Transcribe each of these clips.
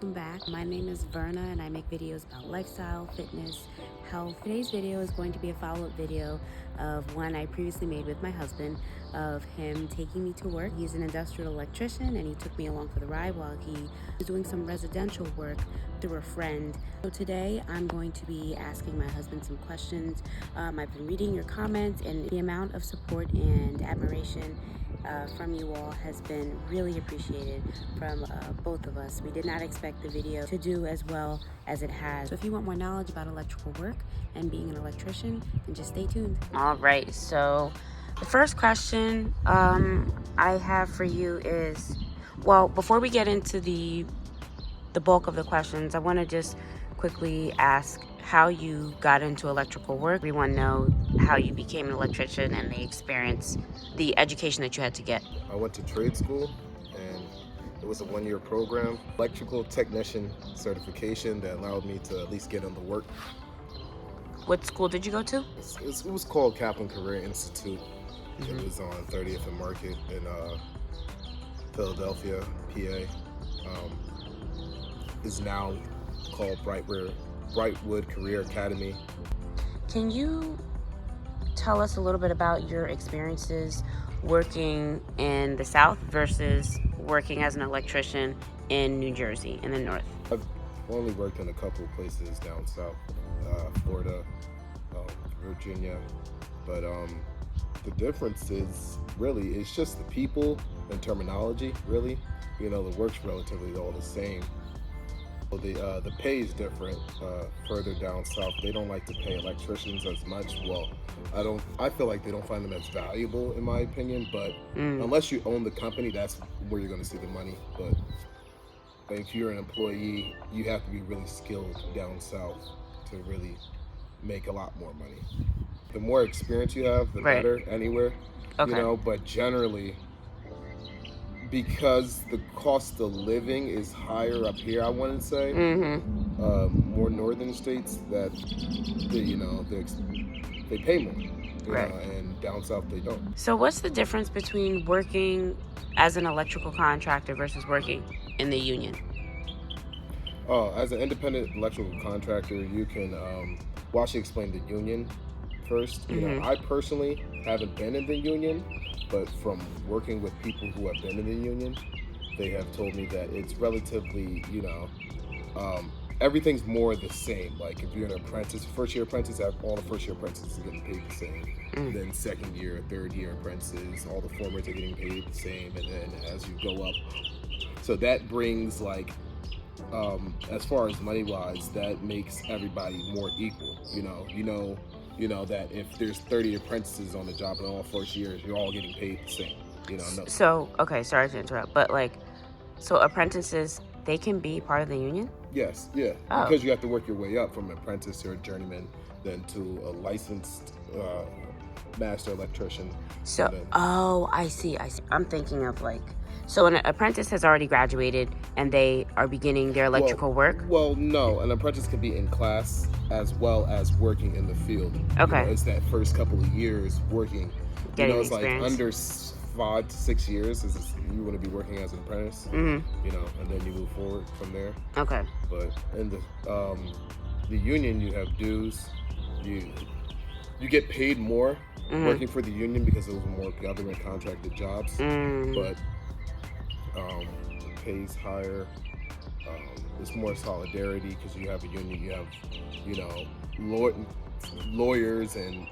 welcome back. My name is Verna and I make videos about lifestyle, fitness, health. Today's video is going to be a follow-up video of one I previously made with my husband of him taking me to work. He's an industrial electrician and he took me along for the ride while he was doing some residential work through a friend. So today I'm going to be asking my husband some questions. I've been reading your comments and the amount of support and admiration from you all has been really appreciated from both of us. We did not expect the video to do as well as it has. So if you want more knowledge about electrical work and being an electrician, then just stay tuned. All right, so the first question I have for you is, well, before we get into the bulk of the questions, I want to just quickly ask how you got into electrical work. Everyone know how you became an electrician and the experience, the education that you had to get. I went to trade school and it was a one-year program, electrical technician certification that allowed me to at least get on the work. What school did you go to? It was called Kaplan Career Institute. Mm-hmm. It was on 30th and Market in Philadelphia, PA. Is now called Brightwood Career Academy. Can you tell us a little bit about your experiences working in the South versus working as an electrician in New Jersey, in the North? I've only worked in a couple of places down south, Florida, Virginia, but the difference is really, it's just the people and terminology, really. You know, the work's relatively all the same. The pay is different. Further down south, they don't like to pay electricians as much. Well, I feel like they don't find them as valuable, in my opinion. But unless you own the company, that's where you're going to see the money. But if you're an employee, you have to be really skilled down south to really make a lot more money. The more experience you have, the better anywhere. Okay. You know, but generally, because the cost of living is higher up here, I want to say, more northern states that they pay more, you know, and down south they don't. So what's the difference between working as an electrical contractor versus working in the union? As an independent electrical contractor, you can, well, I should explain the union first. You know, I personally haven't been in the union, but from working with people who have been in the union, they have told me that it's relatively, everything's more the same. Like if you're an apprentice, first year apprentice, all the first year apprentices are getting paid the same. Then second year, third year apprentices, all the formers are getting paid the same. And then as you go up, so that brings like, as far as money wise, that makes everybody more equal. You know that if there's 30 apprentices on the job in all first years, you're all getting paid the same. No. So, okay, sorry to interrupt, but so apprentices, they can be part of the union? Yes, yeah. Oh. Because you have to work your way up from an apprentice to a journeyman, then to a licensed master electrician. So, I see. I'm thinking of so an apprentice has already graduated and they are beginning their electrical work? Well, no. An apprentice can be in class as well as working in the field. Okay. It's that first couple of years working. Getting it's experience. Like under 5 to 6 years you want to be working as an apprentice. And then you move forward from there. Okay. But in the union, you have dues. You get paid more working for the union because those are more government contracted jobs. But the pay's higher. There's more solidarity because you have a union. You have, lawyers and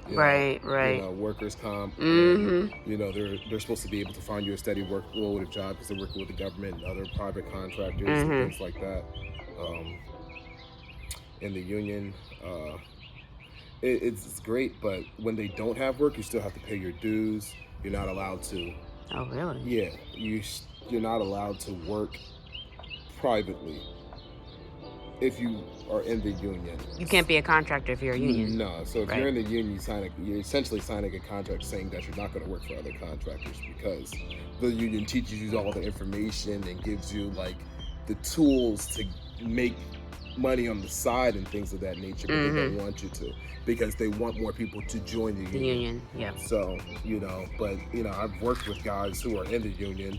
workers' comp. And, they're supposed to be able to find you a steady workload of job because they're working with the government and other private contractors and things like that. In the union, it's great, but when they don't have work, you still have to pay your dues. You're not allowed to. Oh, really? Yeah, you're not allowed to work privately if you are in the union. You can't be a contractor if you're a union. No, so if you're in the union, you're essentially signing a contract saying that you're not going to work for other contractors because the union teaches you all the information and gives you the tools to make money on the side and things of that nature, but they don't want you to because they want more people to join the union. Yeah. So, but I've worked with guys who are in the union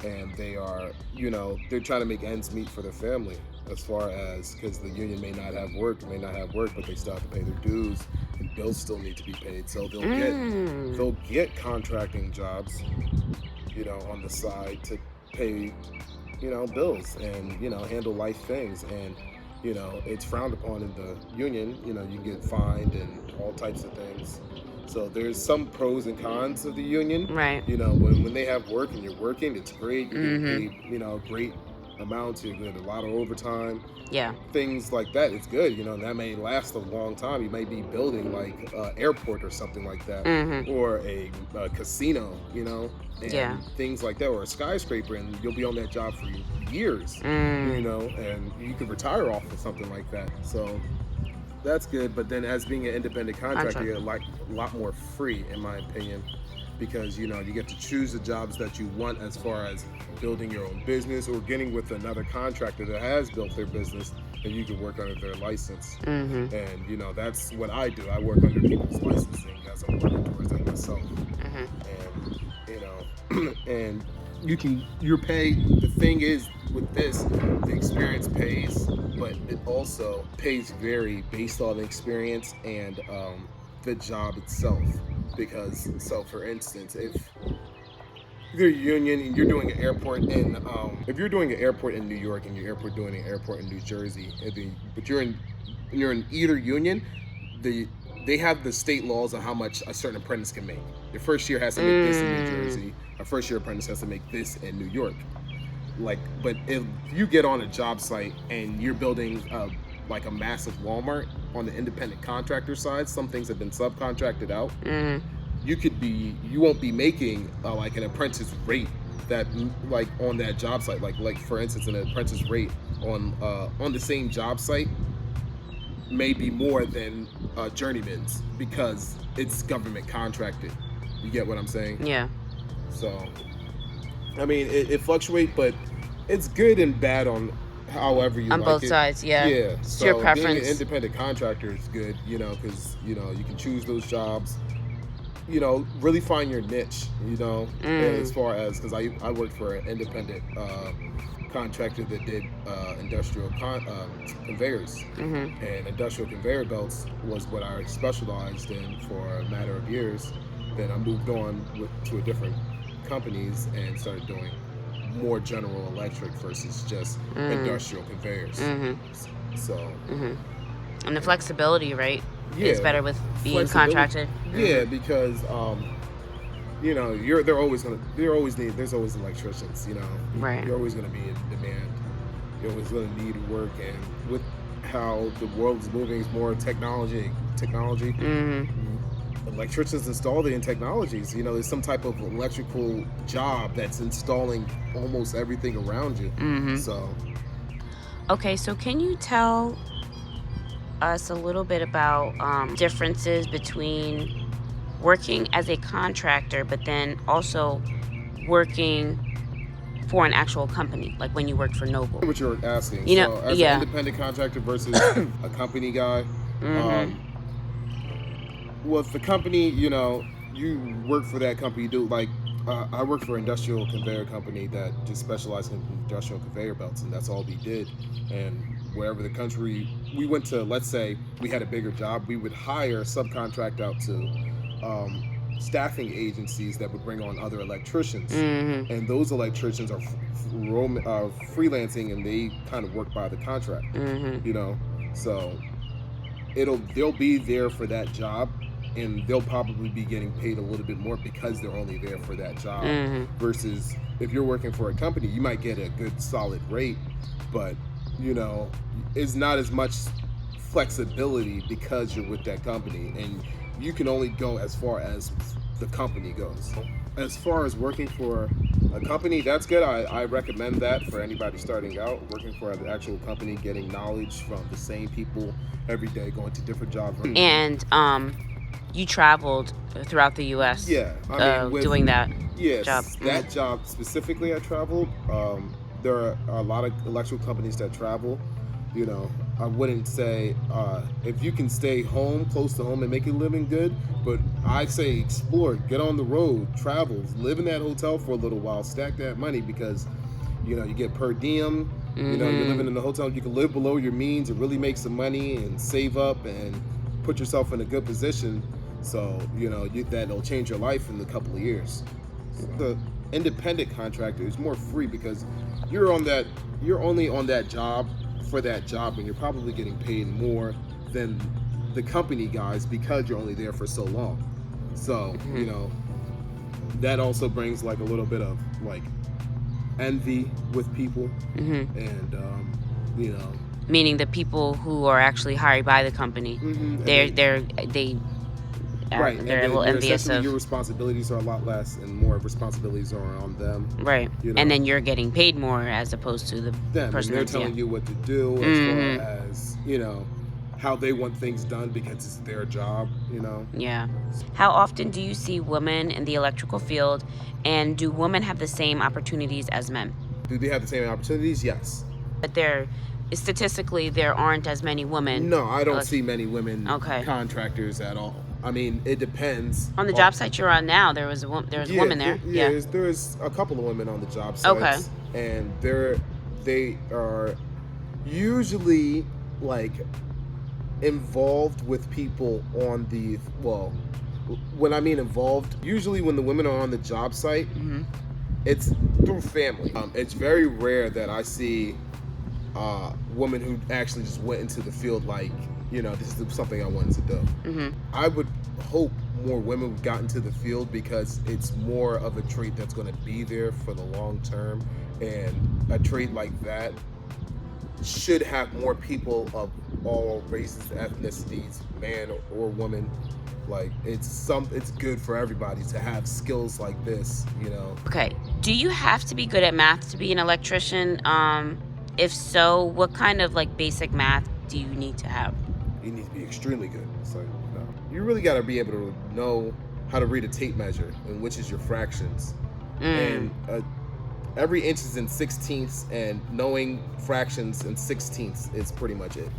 and they are, you know, they're trying to make ends meet for their family, as far as, because the union may not have work, but they still have to pay their dues, and bills still need to be paid. So they'll get contracting jobs, you know, on the side to pay, you know, bills and, you know, handle life things. And, you know, it's frowned upon in the union. You know, you get fined and all types of things. So there's some pros and cons of the union. Right. You know, when they have work and you're working, it's great. You're getting Mm-hmm. paid, you know, great amounts. You're getting a lot of overtime. Yeah. Things like that. It's good. You know, and that may last a long time. You may be building like an airport or something like that, Mm-hmm. or a casino. You know, and Yeah. things like that, or a skyscraper, and you'll be on that job for years. You know, and you could retire off of something like that. So that's good. But then, as being an independent contractor, you're like a lot more free, in my opinion, because, you know, you get to choose the jobs that you want, as far as building your own business or getting with another contractor that has built their business, and you can work under their license. Mm-hmm. And, you know, that's what I do. I work under people's licensing as I'm working towards that myself. Mm-hmm. And, you know, and your pay, the thing is with this, the experience pays, but it also pays vary based on the experience and the job itself. Because, so for instance, if you're a union and you're doing an airport in, if you're doing an airport in New York and you're doing an airport in New Jersey, but you're in either union, they have the state laws on how much a certain apprentice can make. Your first year has to make this in New Jersey. A first year apprentice has to make this in New York. Like, but if you get on a job site and you're building like a massive Walmart on the independent contractor side, some things have been subcontracted out. You won't be making like an apprentice rate that, like, on that job site, like for instance, an apprentice rate on the same job site may be more than journeyman's, because it's government contracted. You get what I'm saying? Yeah. So, I mean, it fluctuates, but it's good and bad on however you On like both it. sides, yeah. Yeah. It's So your being preference. an independent contractor is good, you know, because, you know, you can choose those jobs. You know, really find your niche. You know, as far as, because I worked for an independent contractor that did industrial conveyors, and industrial conveyor belts was what I specialized in for a matter of years. Then I moved on to a different companies and started doing more General Electric versus just industrial conveyors. So And the flexibility, right, is yeah, better with being flexibility. contracted. Yeah, because you know, there's always electricians. You know, Right. you're always gonna be in demand. You're always gonna need work, and with how the world's moving, is more technology. Electricians install the technologies. You know, there's some type of electrical job that's installing almost everything around you. So Okay, so can you tell us a little bit about differences between working as a contractor, but then also working for an actual company, like when you worked for Noble? what you're asking. You know, So as yeah. an independent contractor versus a company guy, well, if the company, you know, you work for that company, you do like, I worked for an industrial conveyor company that just specialized in industrial conveyor belts, and that's all we did. And wherever the country we went to, let's say we had a bigger job, we would hire, subcontract out to staffing agencies that would bring on other electricians. And those electricians are freelancing, and they kind of work by the contract. You know, so they'll be there for that job, and they'll probably be getting paid a little bit more because they're only there for that job. Versus if you're working for a company, you might get a good solid rate, but, you know, it's not as much flexibility because you're with that company, and you can only go as far as the company goes. As far as working for a company, that's good. I recommend that for anybody starting out, working for an actual company, getting knowledge from the same people every day, going to different jobs. And you traveled throughout the U.S. Yeah, I mean, doing that yes, job. that job specifically, I traveled. There are a lot of electrical companies that travel, you know, I wouldn't say if you can stay home, close to home, and make a living good. But I say explore, get on the road, travel, live in that hotel for a little while, stack that money because you get per diem. You're living in the hotel. You can live below your means and really make some money and save up and put yourself in a good position. So that'll change your life in a couple of years. The independent contractor is more free because you're only on that job for that job, and you're probably getting paid more than the company guys because you're only there for so long. So that also brings like a little bit of like envy with people, and Meaning the people who are actually hired by the company, they're right, and they're a then little envious of. your responsibilities are a lot less, and more responsibilities are on them. Right. And then you're getting paid more as opposed to the them, person and they're that's telling you what to do as far as how they want things done because it's their job. Yeah. How often do you see women in the electrical field, and do women have the same opportunities as men? Do they have the same opportunities? Yes. But statistically there aren't as many women. No, I don't see many women Okay. contractors at all. I mean, it depends. On the job site you're on now, there was a woman there. There's a couple of women on the job sites. Okay. And they are usually like involved with people on the when I mean involved, usually when the women are on the job site, it's through family. It's very rare that I see women who actually just went into the field like, this is something I wanted to do. I would hope more women got into the field because it's more of a trait that's going to be there for the long term, and a trait like that should have more people of all races, ethnicities, man or woman. Like it's good for everybody to have skills like this. Okay. Do you have to be good at math to be an electrician? If so, what kind of like basic math do you need to have? You need to be extremely good. So you really got to be able to know how to read a tape measure and which is your fractions. And every inch is in 16ths, and knowing fractions in 16ths is pretty much it.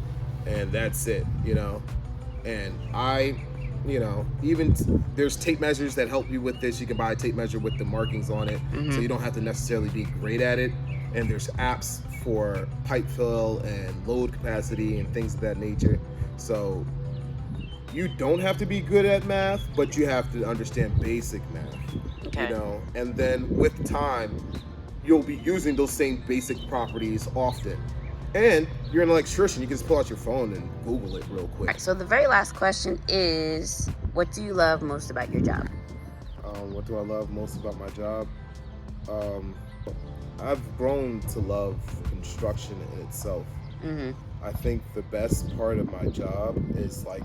And that's it, And even there's tape measures that help you with this. You can buy a tape measure with the markings on it, so you don't have to necessarily be great at it. And there's apps for pipe fill and load capacity and things of that nature. So you don't have to be good at math, but you have to understand basic math. Okay. And then with time, you'll be using those same basic properties often. And you're an electrician, you can just pull out your phone and Google it real quick. All right, so the very last question is, what do you love most about your job? What do I love most about my job? I've grown to love construction in itself. I think the best part of my job is like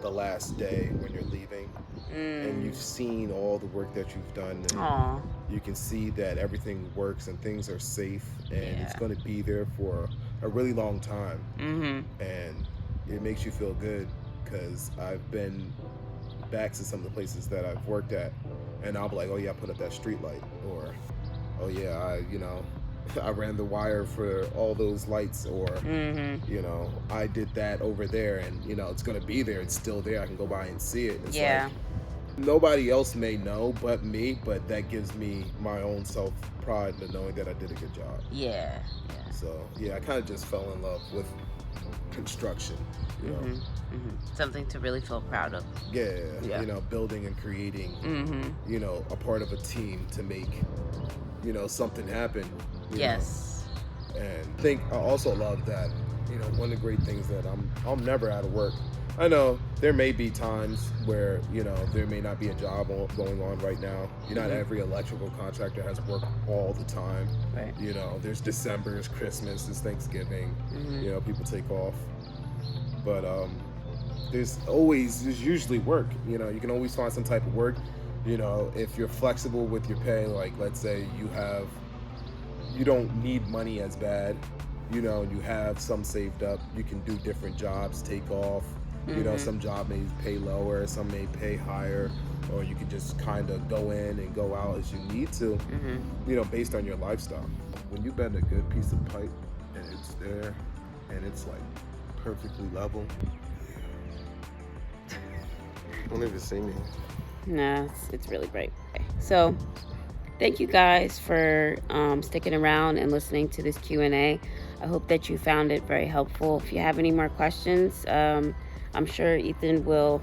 the last day when you're leaving and you've seen all the work that you've done, and you can see that everything works and things are safe, and it's going to be there for a really long time. And it makes you feel good because I've been back to some of the places that I've worked at, and I'll be like, oh yeah, I put up that street light, or oh yeah, I ran the wire for all those lights, or I did that over there, and it's gonna be there. It's still there. I can go by and see it. It's like, nobody else may know but me, but that gives me my own self pride in knowing that I did a good job. So I kind of just fell in love with construction. Something to really feel proud of. Building and creating. A part of a team to make something happen. Yes. And I also love that, one of the great things that I'm never out of work. I know there may be times where, there may not be a job going on right now. Not every electrical contractor has work all the time. Right. There's December, there's Christmas, there's Thanksgiving, people take off. But there's usually work. You can always find some type of work. If you're flexible with your pay, like let's say you don't need money as bad, you have some saved up, you can do different jobs, take off. Some job may pay lower, some may pay higher, or you can just kind of go in and go out as you need to, based on your lifestyle. When you bend a good piece of pipe and it's there and it's like perfectly level. Don't even see me. Nah, it's really bright. So thank you guys for sticking around and listening to this Q&A. I hope that you found it very helpful. If you have any more questions, I'm sure Ethan will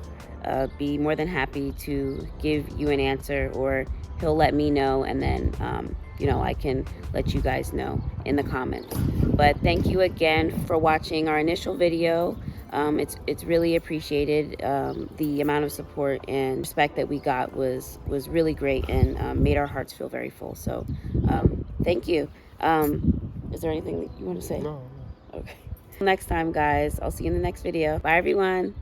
be more than happy to give you an answer, or he'll let me know, and then I can let you guys know in the comments. But thank you again for watching our initial video. It's really appreciated. The amount of support and respect that we got was really great, and made our hearts feel very full. So thank you. Is there anything that you want to say? No. Okay. Next time, guys. I'll see you in the next video. Bye, everyone.